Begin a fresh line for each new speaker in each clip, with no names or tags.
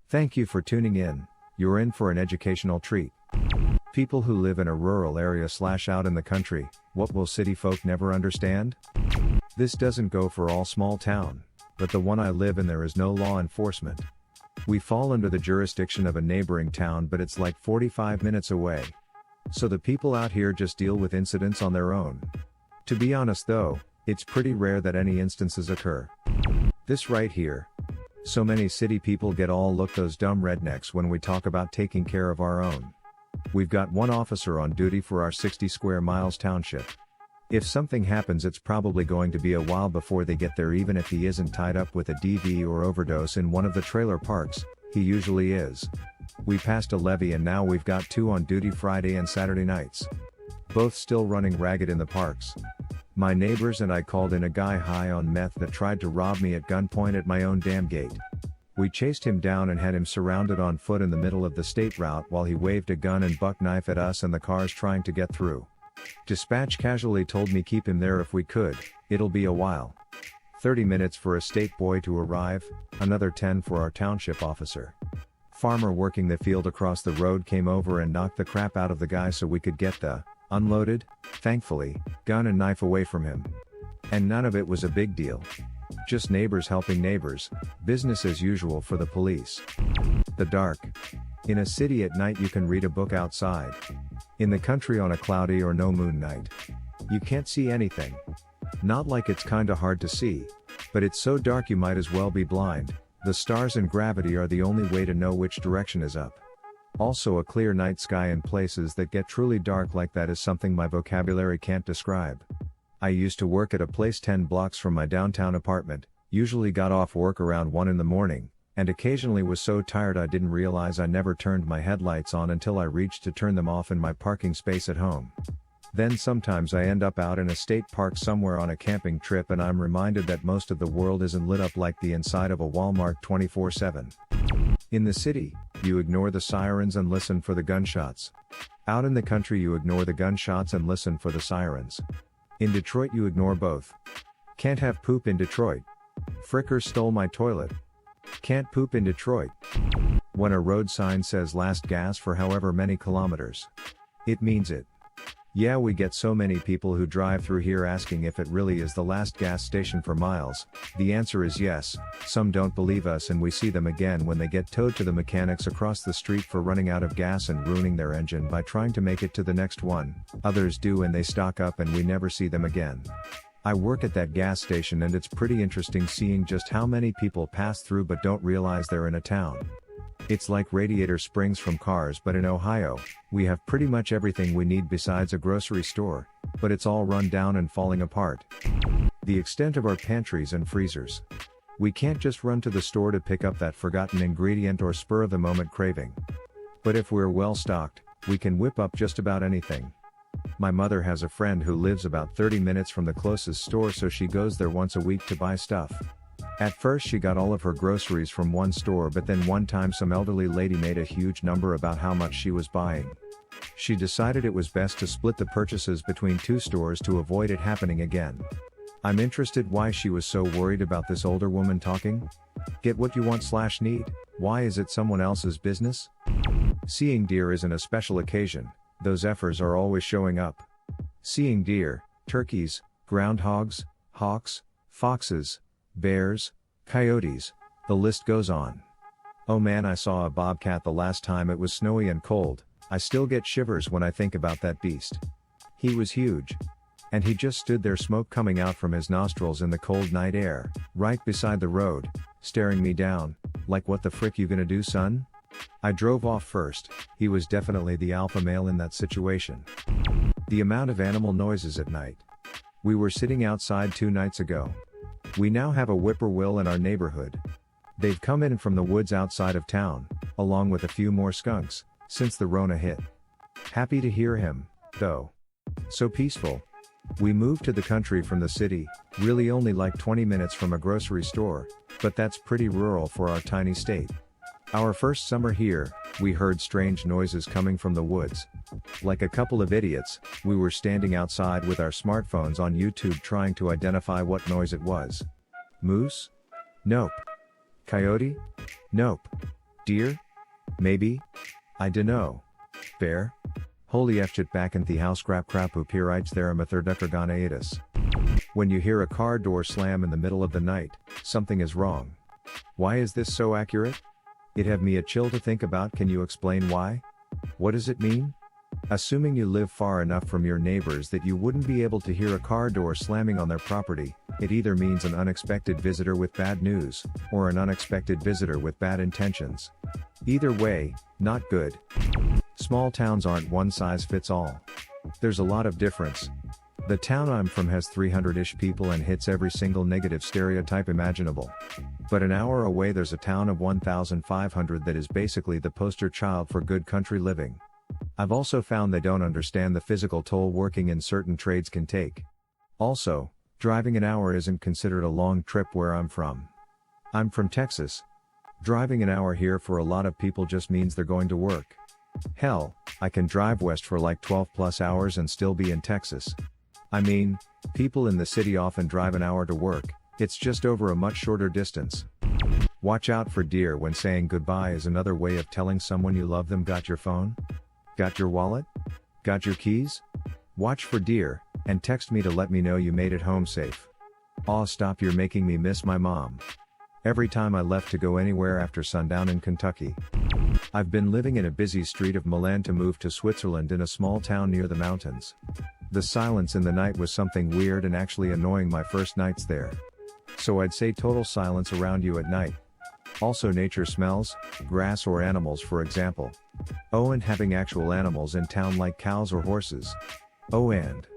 Thank you for tuning in. You're in for an educational treat. People who live in a rural area / out in the country, what will city folk never understand? This doesn't go for all small town, but the one I live in there is no law enforcement. We fall under the jurisdiction of a neighboring town, but it's like 45 minutes away. So the people out here just deal with incidents on their own. To be honest though, it's pretty rare that any instances occur. This right here. So many city people get all look those dumb rednecks when we talk about taking care of our own. We've got one officer on duty for our 60 square miles township. If something happens, it's probably going to be a while before they get there, even if he isn't tied up with a DV or overdose in one of the trailer parks. He usually is. We passed a levy and now we've got 2 on duty Friday and Saturday nights. Both still running ragged in the parks. My neighbors and I called in a guy high on meth that tried to rob me at gunpoint at my own damn gate. We chased him down and had him surrounded on foot in the middle of the state route while he waved a gun and buck knife at us and the cars trying to get through. Dispatch casually told me keep him there if we could, it'll be a while. 30 minutes for a state boy to arrive, another 10 for our township officer. Farmer working the field across the road came over and knocked the crap out of the guy so we could get the unloaded, thankfully, gun and knife away from him. And none of it was a big deal. Just neighbors helping neighbors, business as usual for the police. The dark. In a city at night you can read a book outside. In the country on a cloudy or no moon night, you can't see anything. Not like it's kinda hard to see, but it's so dark you might as well be blind. The stars and gravity are the only way to know which direction is up. Also, a clear night sky in places that get truly dark like that is something my vocabulary can't describe. I used to work at a place 10 blocks from my downtown apartment, usually got off work around 1 in the morning, and occasionally was so tired I didn't realize I never turned my headlights on until I reached to turn them off in my parking space at home. Then sometimes I end up out in a state park somewhere on a camping trip and I'm reminded that most of the world isn't lit up like the inside of a Walmart 24/7. In the city, you ignore the sirens and listen for the gunshots. Out in the country you ignore the gunshots and listen for the sirens. In Detroit you ignore both. Can't have poop in Detroit. Frickers stole my toilet. Can't poop in Detroit. When a road sign says last gas for however many kilometers, it means it. Yeah, we get so many people who drive through here asking if it really is the last gas station for miles. The answer is yes. Some don't believe us and we see them again when they get towed to the mechanics across the street for running out of gas and ruining their engine by trying to make it to the next one. Others do and they stock up and we never see them again. I work at that gas station and it's pretty interesting seeing just how many people pass through but don't realize they're in a town. It's like Radiator Springs from Cars, but in Ohio, we have pretty much everything we need besides a grocery store, but it's all run down and falling apart. The extent of our pantries and freezers. We can't just run to the store to pick up that forgotten ingredient or spur of the moment craving. But if we're well stocked, we can whip up just about anything. My mother has a friend who lives about 30 minutes from the closest store, so she goes there once a week to buy stuff. At first she got all of her groceries from one store, but then one time some elderly lady made a huge number about how much she was buying. She decided it was best to split the purchases between 2 stores to avoid it happening again. I'm interested why she was so worried about this older woman talking. Get what you want / need, why is it someone else's business? Seeing deer isn't a special occasion, those effers are always showing up. Seeing deer, turkeys, groundhogs, hawks, foxes, bears, coyotes, the list goes on. Oh man, I saw a bobcat the last time it was snowy and cold. I still get shivers when I think about that beast. He was huge. And he just stood there, smoke coming out from his nostrils in the cold night air, right beside the road, staring me down, like what the frick you gonna do, son? I drove off first. He was definitely the alpha male in that situation. The amount of animal noises at night. We were sitting outside 2 nights ago. We now have a whippoorwill in our neighborhood. They've come in from the woods outside of town, along with a few more skunks, since the Rona hit. Happy to hear him, though. So peaceful. We moved to the country from the city, really only like 20 minutes from a grocery store, but that's pretty rural for our tiny state. Our first summer here, we heard strange noises coming from the woods. Like a couple of idiots, we were standing outside with our smartphones on YouTube trying to identify what noise it was. Moose? Nope. Coyote? Nope. Deer? Maybe? I dunno. Bear? Holy Fchit back in the house crap upirites there am a thirduckergana Otis. When you hear a car door slam in the middle of the night, something is wrong. Why is this so accurate? It have me a chill to think about. Can you explain why? What does it mean? Assuming you live far enough from your neighbors that you wouldn't be able to hear a car door slamming on their property, it either means an unexpected visitor with bad news, or an unexpected visitor with bad intentions. Either way, not good. Small towns aren't one size fits all. There's a lot of difference. The town I'm from has 300-ish people and hits every single negative stereotype imaginable. But an hour away there's a town of 1,500 that is basically the poster child for good country living. I've also found they don't understand the physical toll working in certain trades can take. Also, driving an hour isn't considered a long trip where I'm from. I'm from Texas. Driving an hour here for a lot of people just means they're going to work. Hell, I can drive west for like 12 plus hours and still be in Texas. I mean, people in the city often drive an hour to work, it's just over a much shorter distance. Watch out for deer when saying goodbye is another way of telling someone you love them. Got your phone? Got your wallet? Got your keys? Watch for deer, and text me to let me know you made it home safe. Aw, stop, you're making me miss my mom. Every time I left to go anywhere after sundown in Kentucky. I've been living in a busy street of Milan to move to Switzerland in a small town near the mountains. The silence in the night was something weird and actually annoying my first nights there. So I'd say total silence around you at night. Also nature smells, grass or animals for example. Oh, and having actual animals in town like cows or horses. Oh, and.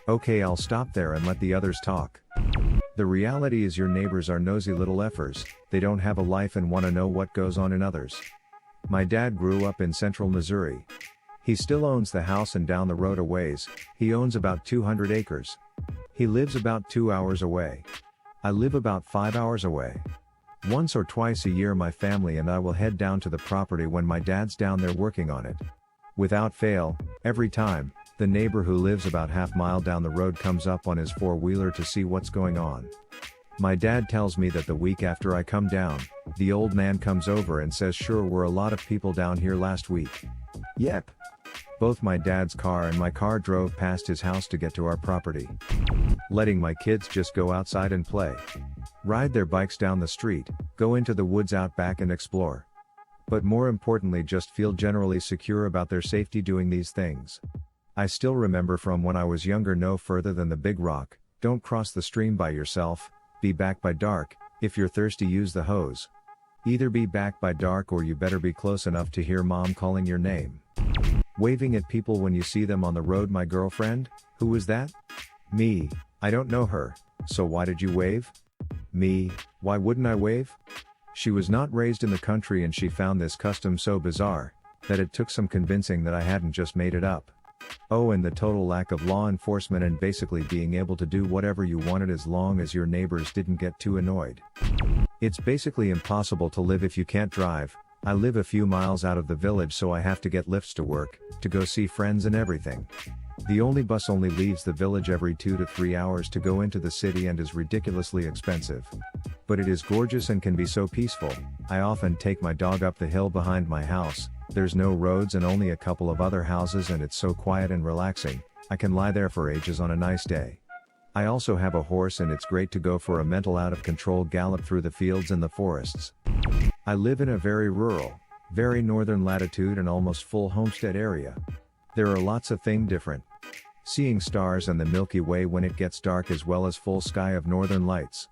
Okay, I'll stop there and let the others talk. The reality is your neighbors are nosy little effers, they don't have a life and want to know what goes on in others. My dad grew up in central Missouri. He still owns the house, and down the road a ways, he owns about 200 acres. He lives about 2 hours away. I live about 5 hours away. Once or twice a year my family and I will head down to the property when my dad's down there working on it. Without fail, every time, the neighbor who lives about half-mile down the road comes up on his four-wheeler to see what's going on. My dad tells me that the week after I come down, the old man comes over and says sure were a lot of people down here last week. Yep. Both my dad's car and my car drove past his house to get to our property. Letting my kids just go outside and play. Ride their bikes down the street, go into the woods out back and explore. But more importantly just feel generally secure about their safety doing these things. I still remember from when I was younger, no further than the big rock, don't cross the stream by yourself, be back by dark, if you're thirsty use the hose. Either be back by dark or you better be close enough to hear mom calling your name. Waving at people when you see them on the road. My girlfriend? Who is that? Me, I don't know her, so why did you wave? Me, why wouldn't I wave? She was not raised in the country and she found this custom so bizarre, that it took some convincing that I hadn't just made it up. Oh, and the total lack of law enforcement and basically being able to do whatever you wanted as long as your neighbors didn't get too annoyed. It's basically impossible to live if you can't drive. I live a few miles out of the village so I have to get lifts to work, to go see friends and everything. The only bus only leaves the village every 2 to 3 hours to go into the city and is ridiculously expensive. But it is gorgeous and can be so peaceful. I often take my dog up the hill behind my house. There's no roads and only a couple of other houses and it's so quiet and relaxing, I can lie there for ages on a nice day. I also have a horse and it's great to go for a mental out of control gallop through the fields and the forests. I live in a very rural, very northern latitude and almost full homestead area. There are lots of things different. Seeing stars and the Milky Way when it gets dark as well as full sky of northern lights.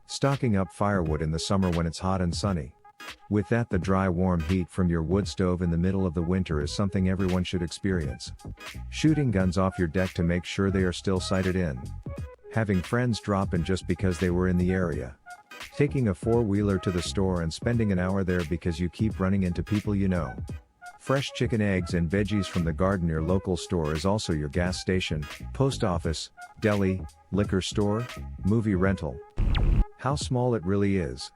Stocking up firewood in the summer when it's hot and sunny. With that, the dry warm heat from your wood stove in the middle of the winter is something everyone should experience. Shooting guns off your deck to make sure they are still sighted in. Having friends drop in just because they were in the area. Taking a four-wheeler to the store and spending an hour there because you keep running into people you know. Fresh chicken, eggs and veggies from the garden. Your local store is also your gas station, post office, deli, liquor store, movie rental. How small it really is.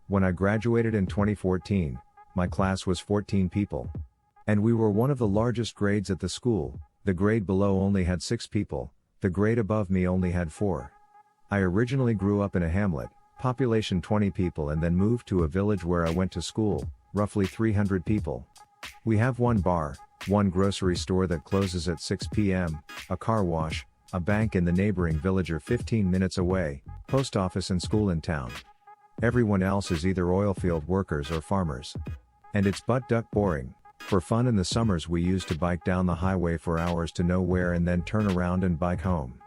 When I graduated in 2014, my class was 14 people. And we were one of the largest grades at the school. The grade below only had 6 people, the grade above me only had 4. I originally grew up in a hamlet, population 20 people, and then moved to a village where I went to school, roughly 300 people. We have one bar, one grocery store that closes at 6 p.m., a car wash, a bank in the neighboring village or 15 minutes away, post office and school in town. Everyone else is either oilfield workers or farmers. And it's butt-duck boring. For fun in the summers we used to bike down the highway for hours to nowhere and then turn around and bike home.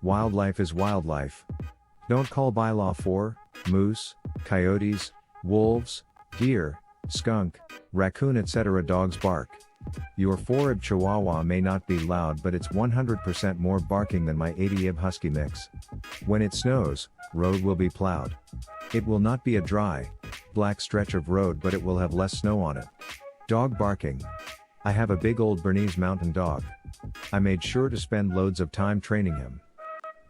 Wildlife is wildlife. Don't call bylaw 4, moose, coyotes, wolves, deer, skunk, raccoon etc. dogs bark. Your 4-ib Chihuahua may not be loud but it's 100% more barking than my 80-ib Husky mix. When it snows, road will be plowed. It will not be a dry, black stretch of road but it will have less snow on it. Dog barking. I have a big old Bernese mountain dog. I made sure to spend loads of time training him.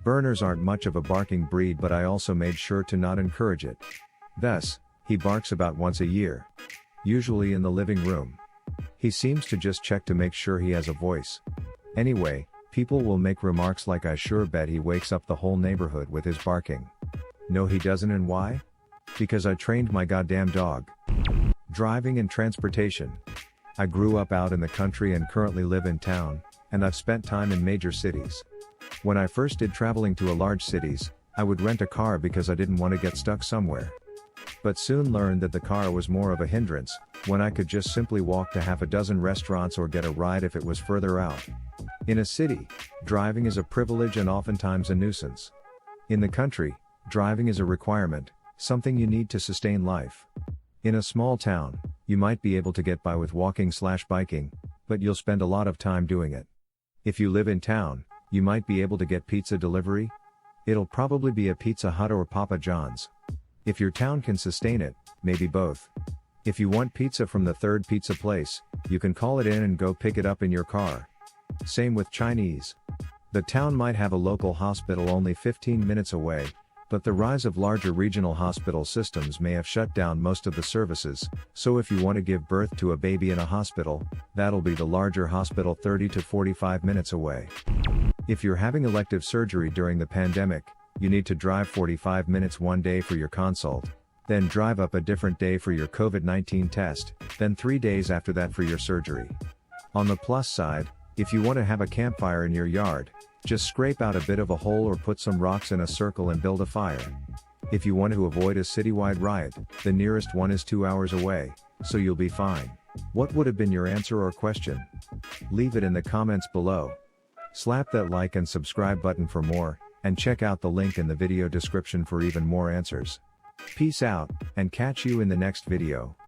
Berners aren't much of a barking breed but I also made sure to not encourage it. Thus, he barks about once a year. Usually in the living room. He seems to just check to make sure he has a voice. Anyway, people will make remarks like I sure bet he wakes up the whole neighborhood with his barking. No he doesn't and why? Because I trained my goddamn dog. Driving and transportation. I grew up out in the country and currently live in town, and I've spent time in major cities. When I first did traveling to large cities, I would rent a car because I didn't want to get stuck somewhere. But soon learned that the car was more of a hindrance, when I could just simply walk to half a dozen restaurants or get a ride if it was further out. In a city, driving is a privilege and oftentimes a nuisance. In the country, driving is a requirement, something you need to sustain life. In a small town, you might be able to get by with walking/biking, but you'll spend a lot of time doing it. If you live in town, you might be able to get pizza delivery. It'll probably be a Pizza Hut or Papa John's. If your town can sustain it, maybe both. If you want pizza from the third pizza place, you can call it in and go pick it up in your car. Same with Chinese. The town might have a local hospital only 15 minutes away, but the rise of larger regional hospital systems may have shut down most of the services, so if you want to give birth to a baby in a hospital, that'll be the larger hospital 30 to 45 minutes away. If you're having elective surgery during the pandemic, you need to drive 45 minutes one day for your consult, then drive up a different day for your COVID-19 test, then 3 days after that for your surgery. On the plus side, if you want to have a campfire in your yard, just scrape out a bit of a hole or put some rocks in a circle and build a fire. If you want to avoid a citywide riot, the nearest one is 2 hours away, so you'll be fine. What would have been your answer or question? Leave it in the comments below. Slap that like and subscribe button for more, and check out the link in the video description for even more answers. Peace out, and catch you in the next video.